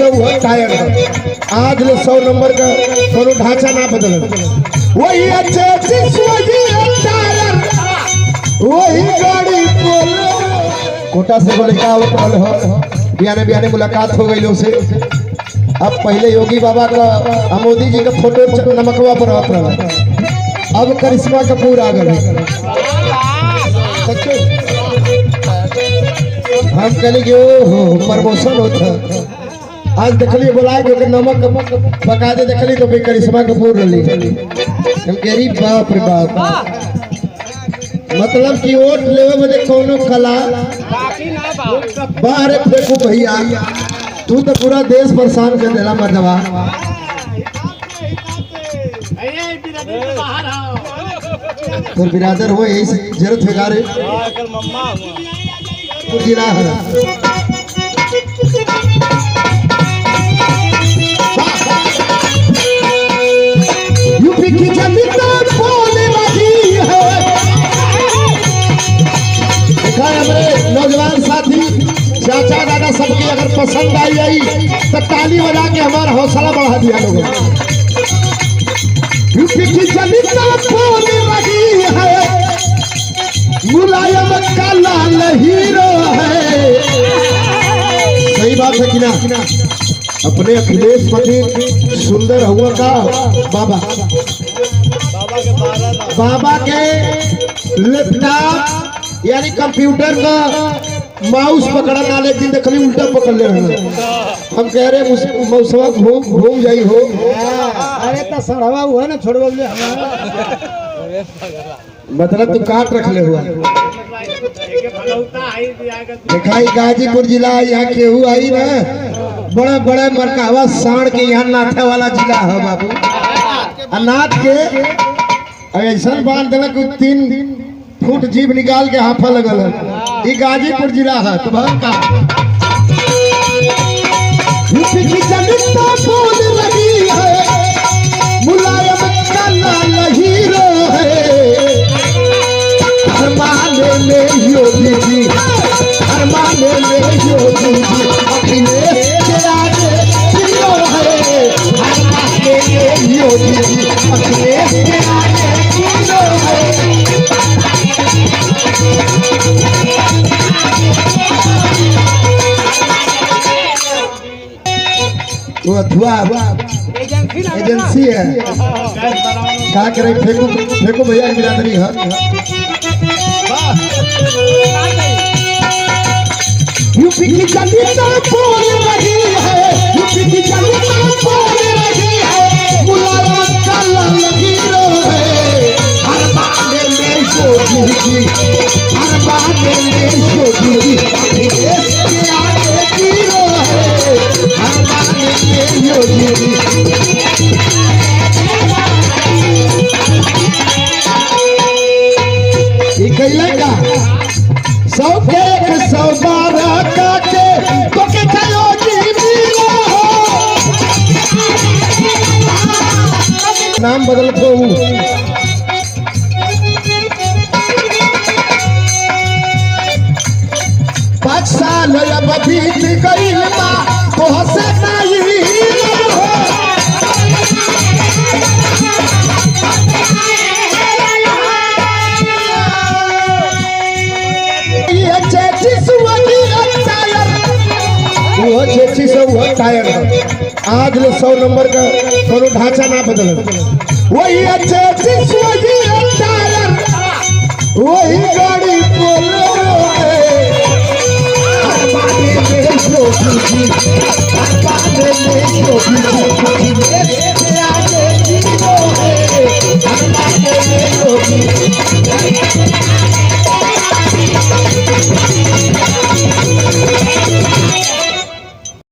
सब हुआ टायर आज ले 100 नंबर का कोनो ढांचा ना बदल वही अच्छे टायर वही गाड़ी कोटा से बोले का बियाने बियाने मुलाकात हो गई से। अब पहले योगी बाबा का मोदी जी का फोटो नमकवा पर अब करिश्मा कपूर आ गए। हम कहले कि ओहो प्रमोशन होता आज देखली बोला के नमक पका दे देखली तो करिश्मा कपूर रही हम कह बाप रे बाप मतलब कि वोट लेवे में कोनो कला बाहर फेंकू भैया तू तो पूरा देश परेशान कर देला मर्दवा। तो बिरादर हो यही जरूरत है गारे जिला है यूपी की जनता बोले लगी है। देखा हमारे नौजवान साथी चाचा दादा सबकी अगर पसंद आई तो ताली बजा के हमारा हौसला बढ़ा दिया लोगों। यूपी की जनता बोले लगी है मुलायम का लाल हीरो है। सही बात है कि ना अपने अखिलेश पटेल सुंदर हुआ का बाबा के लैपटॉप यानी कंप्यूटर का माउस पकड़ा ना एक दिन देखली उल्टा पकड़ ले हम कह रहे मौसवा घूम जाई हो। अरे तो सड़वा हुआ ना छोड़वा मतलब तू काट रख ले हुआ। दिखाई गाजीपुर जिला यहाँ केहू आई ना बड़े बड़े मरकावा साण के यहाँ नाथे वाला जिला है बाबू। अनाथ के ऐसा बांध देना कि 3 फुट जीभ निकाल के हाफा लगल है। ये गाजीपुर जिला है तो का यूपी की जनता बोल रही है मुलायम का लाल हीरो है। हर माने में योगी जी हर माने में योगी जी अखिलेश के आगे हीरो है। हर माने में योगी जी अखिलेश के आगे हीरो है। वो अथवा एजेंसी है क्या करे फेंको भैया की बिरादरी है। यूपी की जनता बोल रही है यूपी की जनता बोल रही है मुलायम का लाल हीरो है। हर बाने में योगी जी हर बाने में योगी जी अखिलेश के आगे हीरो है। हर बाने में योगी जी का 100 के 112 का के तो के खायो जी मिलो नाम बदल को 5 साल अब बीत गइल बा तो से नहीं टायर आज ले 100 नंबर का कोनो ढांचा ना बदल वही अच्छे टायर वही गाड़ी बोलो